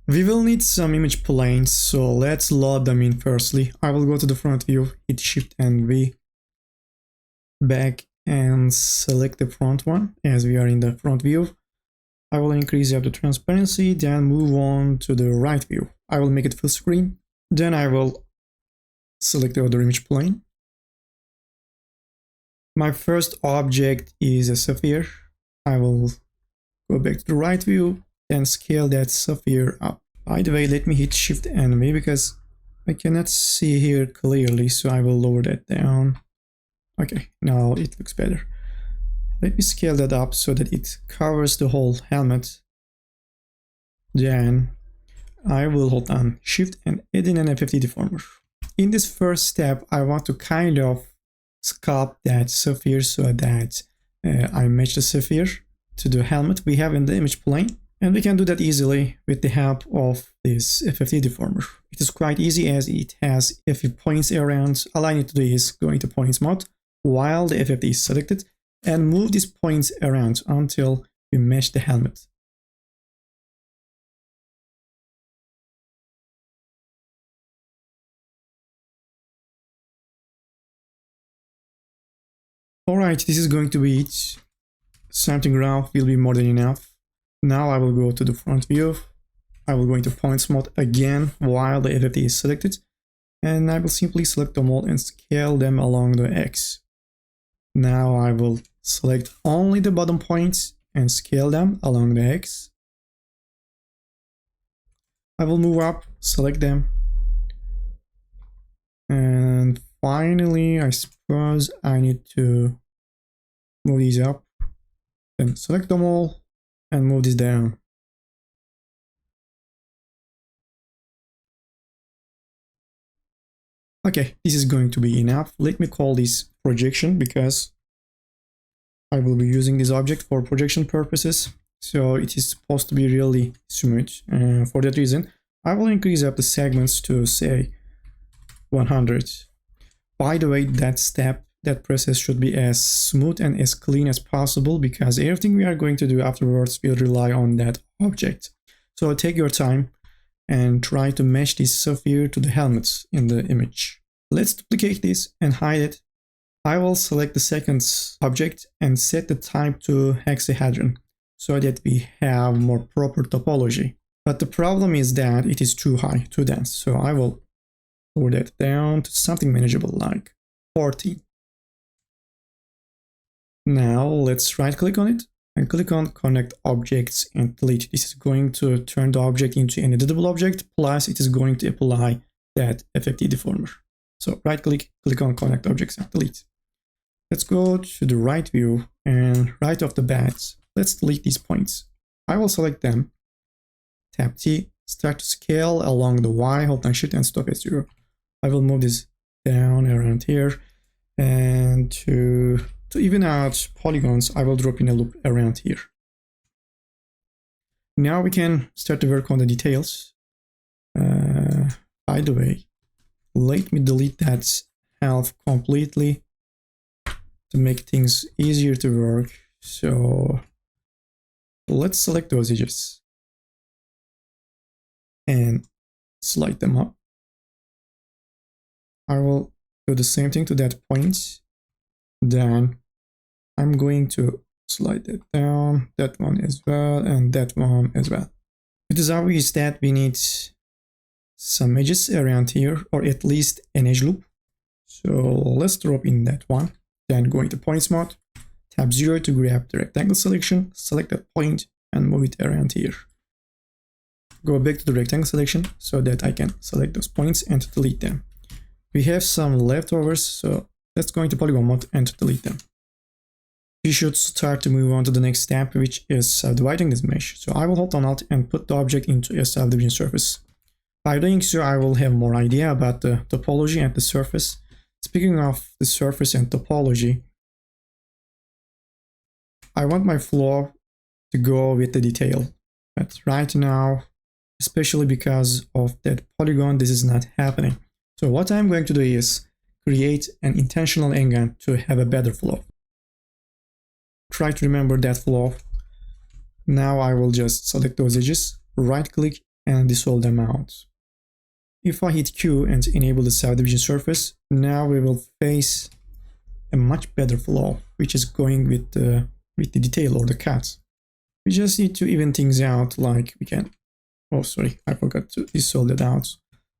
We will need some image planes, so let's load them in firstly. I will go to the front view, hit Shift and V, back and select the front one as we are in the front view. I will increase up the transparency, then move on to the right view. I will make it full screen. Then I will select the other image plane. My first object is a sphere. I will go back to the right view and scale that sphere up. By the way, let me hit Shift and V because I cannot see here clearly, so I will lower that down. Okay, now it looks better. Let me scale that up so that it covers the whole helmet. Then I will hold down Shift and add in an FFT deformer. In this first step, I want to kind of sculpt that sphere so that I match the sphere to the helmet we have in the image plane. And we can do that easily with the help of this FFT deformer. It is quite easy as it has FF points around. All I need to do is go into points mode while the FFT is selected and move these points around until we match the helmet. Alright, this is going to be it. Something rough will be more than enough. Now I will go to the front view. I will go into points mode again while the FFT is selected. And I will simply select them all and scale them along the X. Now I will select only the bottom points and scale them along the X. I will move up, select them. And finally, I suppose I need to move these up. Then select them all and move this down. Okay, this is going to be enough. Let me call this projection because I will be using this object for projection purposes. So it is supposed to be really smooth. For that reason, I will increase up the segments to say 100. By the way, that process should be as smooth and as clean as possible because everything we are going to do afterwards will rely on that object. So take your time and try to match this sphere to the helmets in the image. Let's duplicate this and hide it. I will select the second object and set the type to hexahedron so that we have more proper topology. But the problem is that it is too high, too dense. So I will lower that down to something manageable like 40. Now let's right click on it and click on Connect Objects and delete. This is going to turn the object into an editable object, plus it is going to apply that FFT deformer. So right click, click on Connect Objects and delete. Let's go to the right view and right off the bat, let's delete these points. I will select them, tap T, start to scale along the Y, hold down Shift and stop at 0. I will move this down around here, and to even out polygons, I will drop in a loop around here. Now we can start to work on the details. By the way, let me delete that half completely to make things easier to work. So let's select those edges and slide them up. I will do the same thing to that point. Then I'm going to slide that down, that one as well, and that one as well. It is obvious that we need some edges around here, or at least an edge loop. So let's drop in that one. Then go into points mode, tab 0 to grab the rectangle selection, select that point and move it around here. Go back to the rectangle selection so that I can select those points and delete them. We have some leftovers, so let's go into polygon mode and delete them. We should start to move on to the next step, which is subdividing this mesh. So I will hold on Alt and put the object into a subdivision surface. By doing so, I will have more idea about the topology and the surface. Speaking of the surface and topology, I want my flow to go with the detail. But right now, especially because of that polygon, this is not happening. So what I'm going to do is create an intentional angle to have a better flow. Try to remember that flow. Now I will just select those edges, right click and dissolve them out. If I hit Q and enable the subdivision surface, now we will face a much better flow, which is going with the detail or the cuts. We just need to even things out, like we can, oh sorry, I forgot to dissolve it out.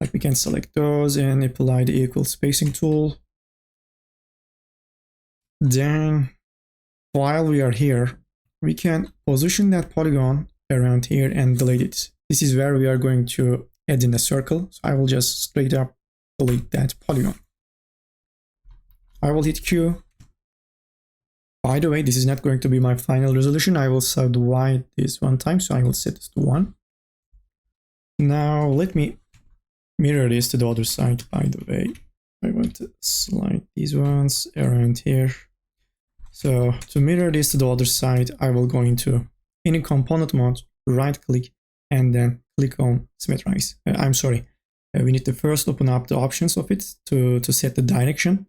Like we can select those and apply the equal spacing tool. Then while we are here, we can position that polygon around here and delete it. This is where we are going to add in a circle. So I will just straight up delete that polygon. I will hit Q. By the way, this is not going to be my final resolution. I will subdivide this one time, so I will set this to 1. Now let me mirror this to the other side. By the way, I want to slide these ones around here. So to mirror this to the other side, I will go into any component mode, right click, and then click on symmetrize. I'm sorry, we need to first open up the options of it to set the direction.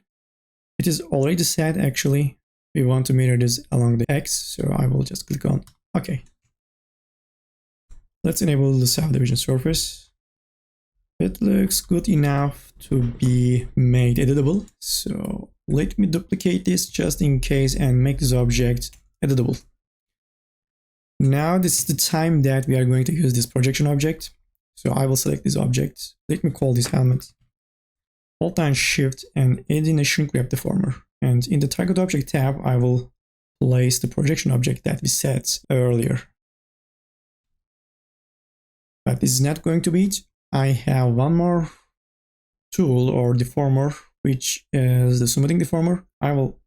It is already set actually. We want to mirror this along the X, so I will just click on OK. Let's enable the subdivision surface. It looks good enough to be made editable, so let me duplicate this just in case and make this object editable. Now this is the time that we are going to use this projection object. So I will select this object. Let me call this helmet. Hold down Shift and add in a shrink wrap deformer. And in the target object tab, I will place the projection object that we set earlier. But this is not going to be it. I have one more tool or deformer, which is the smoothing deformer. I will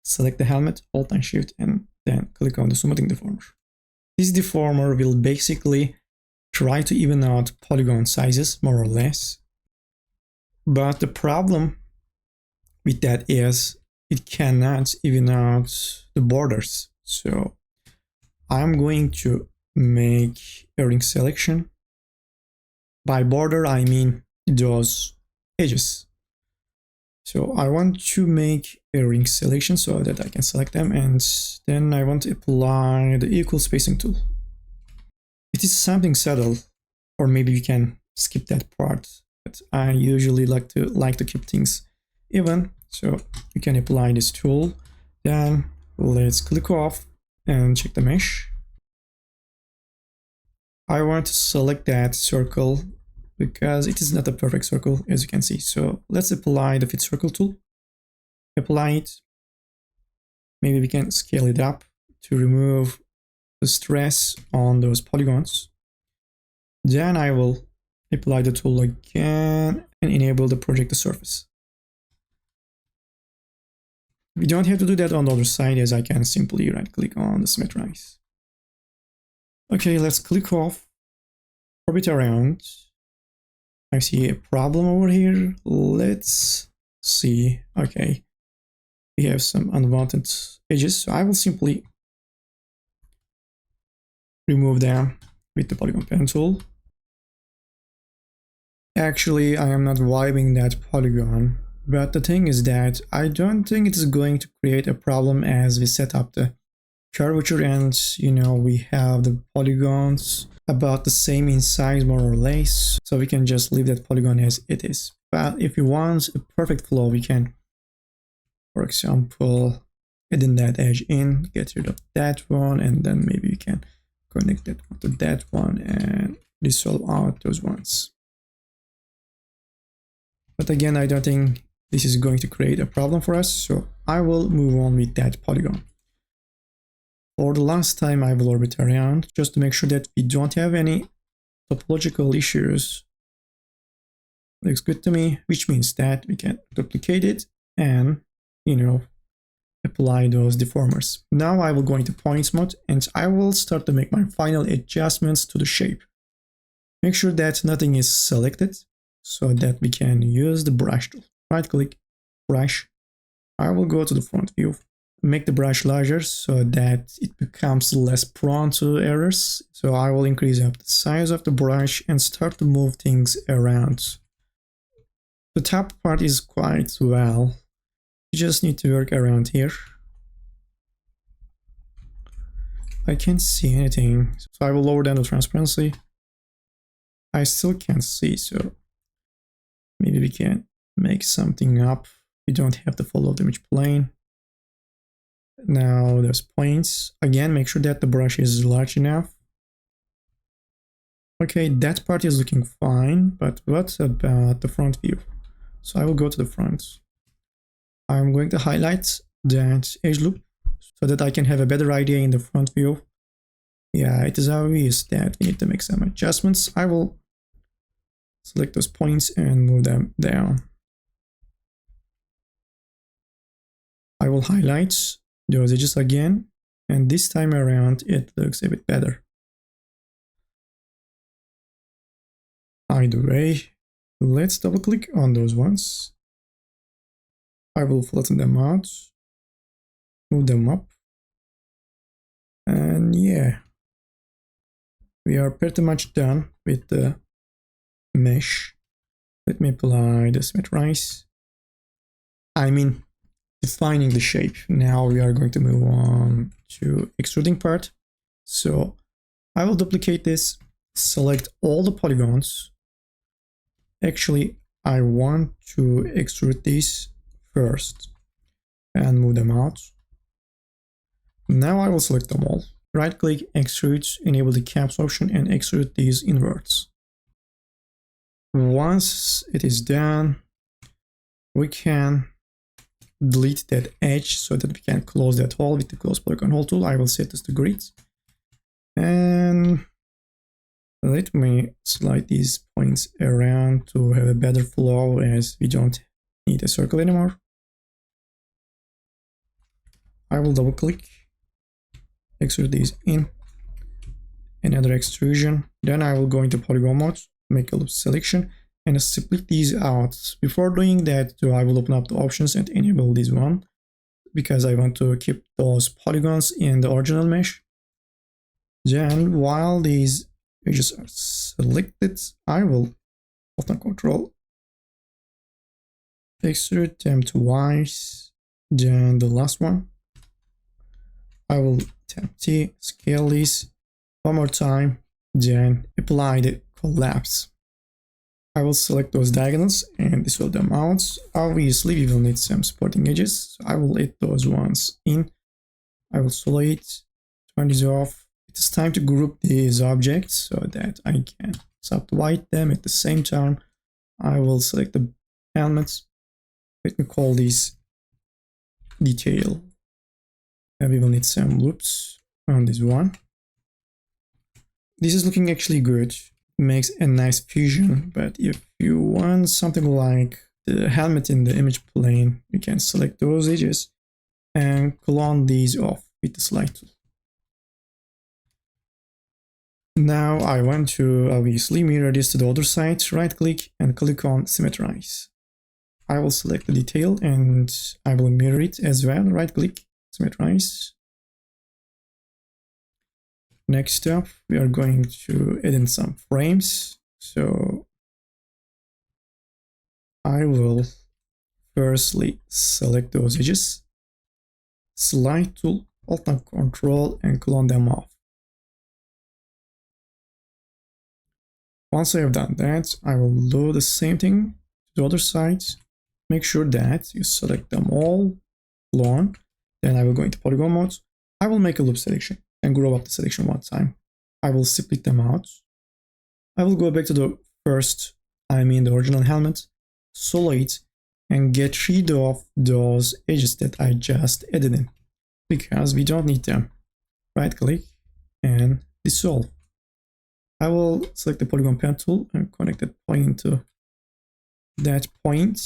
select the helmet, hold down Shift, and then click on the smoothing deformer. This deformer will basically try to even out polygon sizes, more or less. But the problem with that is it cannot even out the borders. So I'm going to make a ring selection. By border, I mean those edges. So I want to make a ring selection so that I can select them, and then I want to apply the equal spacing tool. It is something subtle, or maybe you can skip that part, but I usually like to keep things even. So you can apply this tool. Then let's click off and check the mesh. I want to select that circle because it is not a perfect circle, as you can see. So let's apply the fit circle tool. Apply it. Maybe we can scale it up to remove the stress on those polygons. Then I will apply the tool again and enable the project the surface. We don't have to do that on the other side, as I can simply right click on the symmetrize. Okay, let's click off, orbit around. I see a problem over here. Let's see. Okay, we have some unwanted edges, so I will simply remove them with the polygon pen tool. Actually, I am not vibing that polygon, but the thing is that I don't think it is going to create a problem as we set up the curvature, and we have the polygons about the same in size, more or less, so we can just leave that polygon as it is. But if you want a perfect flow, we can, for example, add in that edge in, get rid of that one, and then maybe we can connect that one to that one and dissolve out those ones. But again, I don't think this is going to create a problem for us, so I will move on with that polygon. For the last time, I will orbit around just to make sure that we don't have any topological issues. Looks good to me, which means that we can duplicate it and, apply those deformers. Now I will go into points mode and I will start to make my final adjustments to the shape. Make sure that nothing is selected so that we can use the brush tool. Right click, brush. I will go to the front view. Make the brush larger so that it becomes less prone to errors. So I will increase up the size of the brush and start to move things around. The top part is quite well. You just need to work around here. I can't see anything, so I will lower down the transparency. I still can't see, so maybe we can make something up. We don't have to follow the image plane. Now there's points. Again, make sure that the brush is large enough. Okay, that part is looking fine, but what about the front view? So I will go to the front. I'm going to highlight that edge loop so that I can have a better idea in the front view. Yeah, it is obvious that we need to make some adjustments. I will select those points and move them down. I will highlight those edges again, and this time around it looks a bit better. Either way, let's double click on those ones. I will flatten them out, move them up, and yeah, we are pretty much done with the mesh. Let me apply the symmetrize. I mean, defining the shape. Now we are going to move on to extruding part. So I will duplicate this, select all the polygons. Actually, I want to extrude these first and move them out. Now I will select them all. Right click, extrude, enable the caps option and extrude these inwards. Once it is done, we can delete that edge so that we can close that hole with the close polygon hole tool. I will set this to grid. And let me slide these points around to have a better flow, as we don't need a circle anymore. I will double click, extrude these in, another extrusion. Then I will go into polygon mode, make a loop selection, and split these out. Before doing that, I will open up the options and enable this one, because I want to keep those polygons in the original mesh. Then while these edges are selected, I will Alt Control extrude them twice. Then the last one, I will tap T, scale this one more time, then apply the collapse. I will select those diagonals and dissolve them out. Obviously, we will need some supporting edges, so I will add those ones in. I will select, turn these off. It is time to group these objects so that I can subdivide them at the same time. I will select the elements. Let me call these detail. And we will need some loops on this one. This is looking actually good. Makes a nice fusion, but if you want something like the helmet in the image plane, you can select those edges and clone these off with the slide tool. Now I want to obviously mirror this to the other side. Right click and click on symmetrize. I will select the detail and I will mirror it as well. Right click, symmetrize. Next up, we are going to add in some frames. So I will firstly select those edges, slide tool, Alt Control, and clone them off. Once I have done that, I will do the same thing to the other side. Make sure that you select them all, clone. Then I will go into polygon mode. I will make a loop selection and grow up the selection one time. I will split them out. I will go back to the first, the original helmet, solid, and get rid of those edges that I just added in, because we don't need them. Right click and dissolve. I will select the polygon pen tool and connect that point to that point.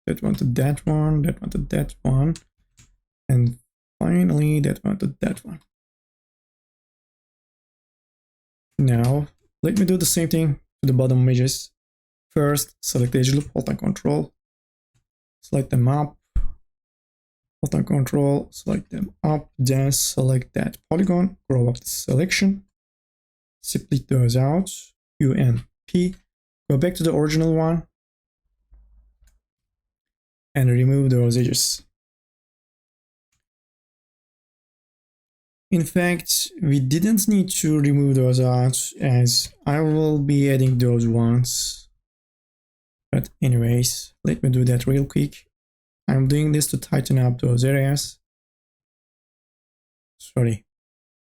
That one to that one, that one to that one, and finally that one to that one. Now let me do the same thing to the bottom edges. First, select the edge loop, Alt Control, select them up, Alt Control, select them up, then select that polygon, grow up the selection, split those out, U and P, go back to the original one, and remove those edges. In fact, we didn't need to remove those out as I will be adding those ones. But anyways, let me do that real quick. I'm doing this to tighten up those areas. Sorry,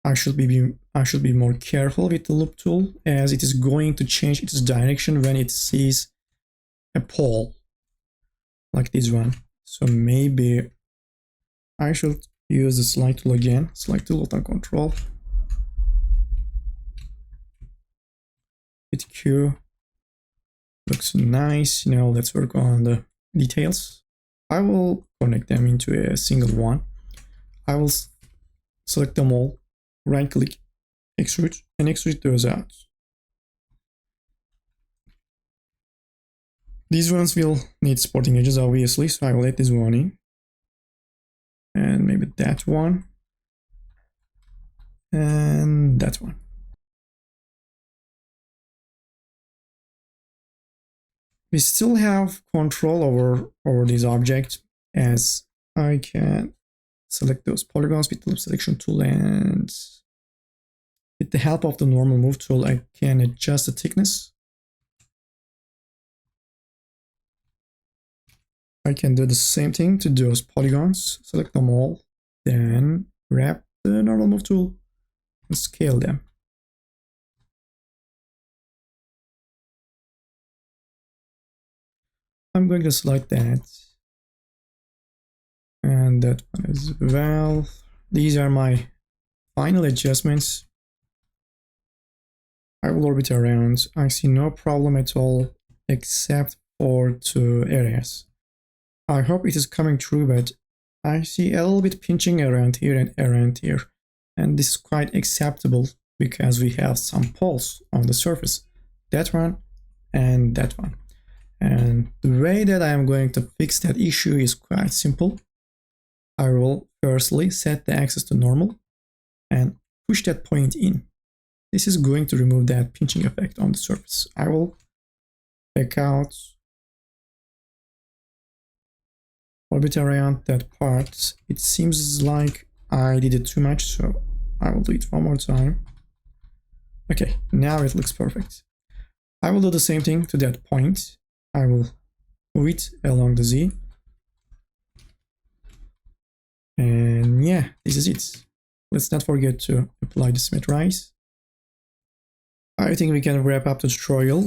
I should be more careful with the loop tool as it is going to change its direction when it sees a pole like this one. So maybe I should use the slide tool again. Slide tool, Alt and Control. Hit Q. Looks nice. Now let's work on the details. I will connect them into a single one. I will select them all, right click, extrude, and extrude those out. These ones will need supporting edges obviously, so I will add this one in. And maybe that one. And that one. We still have control over these objects as I can select those polygons with the loop selection tool, and with the help of the normal move tool I can adjust the thickness. I can do the same thing to those polygons, select them all, then grab the normal move tool and scale them. I'm going to select that and that one as well. These are my final adjustments. I will orbit around. I see no problem at all except for 2 areas. I hope it is coming through, but I see a little bit pinching around here and around here. And this is quite acceptable because we have some poles on the surface. That one and that one. And the way that I am going to fix that issue is quite simple. I will firstly set the axis to normal and push that point in. This is going to remove that pinching effect on the surface. I will back out, orbit around that part. It seems like I did it too much, so I will do it one more time. Okay, now it looks perfect. I will do the same thing to that point. I will move it along the Z. And yeah, this is it. Let's not forget to apply the symmetrize. I think we can wrap up the tutorial.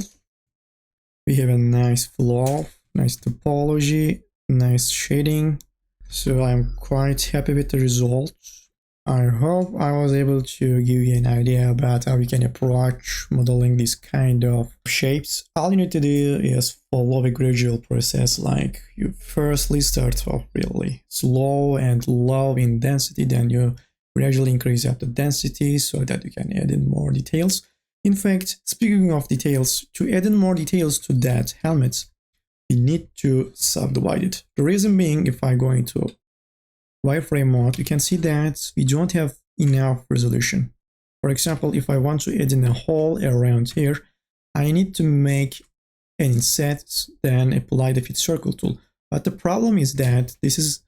We have a nice flow, nice topology, nice shading. So I'm quite happy with the results. I hope I was able to give you an idea about how we can approach modeling this kind of shapes. All you need to do is follow a gradual process, like you firstly start off really slow and low in density, then you gradually increase up the density so that you can add in more details. In fact, speaking of details, to add in more details to that helmet, we need to subdivide it. The reason being, if I go into wireframe mode, you can see that we don't have enough resolution. For example, if I want to add in a hole around here, I need to make an inset, then apply the fit circle tool. But the problem is that this is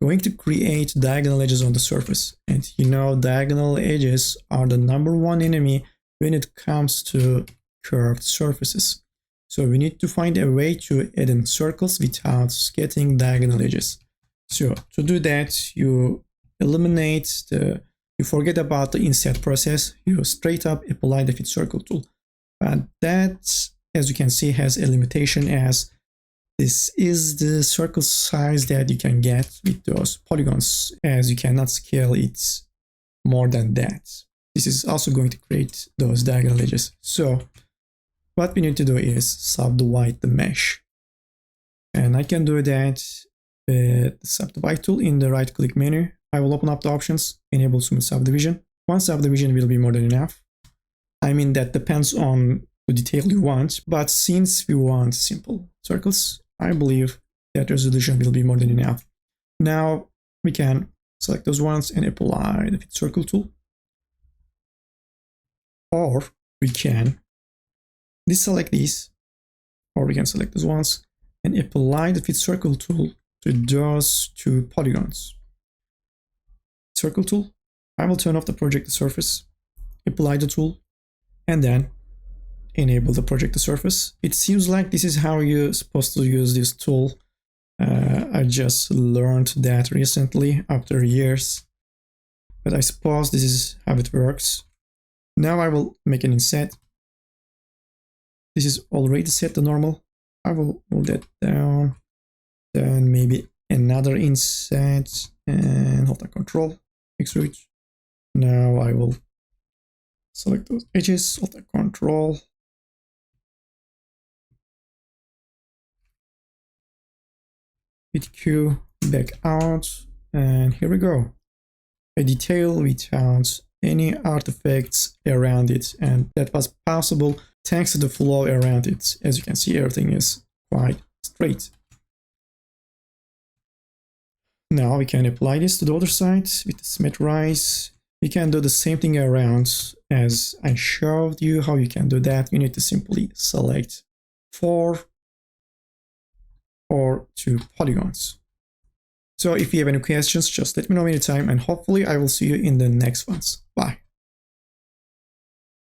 going to create diagonal edges on the surface. And you know, diagonal edges are the #1 enemy when it comes to curved surfaces. So we need to find a way to add in circles without getting diagonal edges. So to do that, you forget about the inset process, you straight up apply the fit circle tool. But that, as you can see, has a limitation, as this is the circle size that you can get with those polygons, as you cannot scale it more than that. This is also going to create those diagonal edges. So what we need to do is subdivide the mesh. And I can do that with the subdivide tool in the right click menu. I will open up the options, enable smooth subdivision. One subdivision will be more than enough. I mean, that depends on the detail you want, but since we want simple circles, I believe that resolution will be more than enough. Now we can select those ones and apply the fit circle tool. Or we can deselect these, or we can select those ones and apply the fit circle tool to those 2 polygons. Circle tool, I will turn off the project surface, apply the tool, and then enable the project surface. It seems like this is how you're supposed to use this tool. I just learned that recently after years, but I suppose this is how it works. Now I will make an inset. This is already set to normal. I will move that down. Then maybe another inset and hold the control, extrude. Now I will select those edges, hold the control. Hit Q, back out, and here we go. A detail without any artifacts around it, and that was possible thanks to the flow around it. As you can see, everything is quite straight. Now we can apply this to the other side with the symmetrize. We can do the same thing around as I showed you how you can do that. You need to simply select 4 or 2 polygons. So if you have any questions, just let me know anytime, and hopefully I will see you in the next ones. Bye.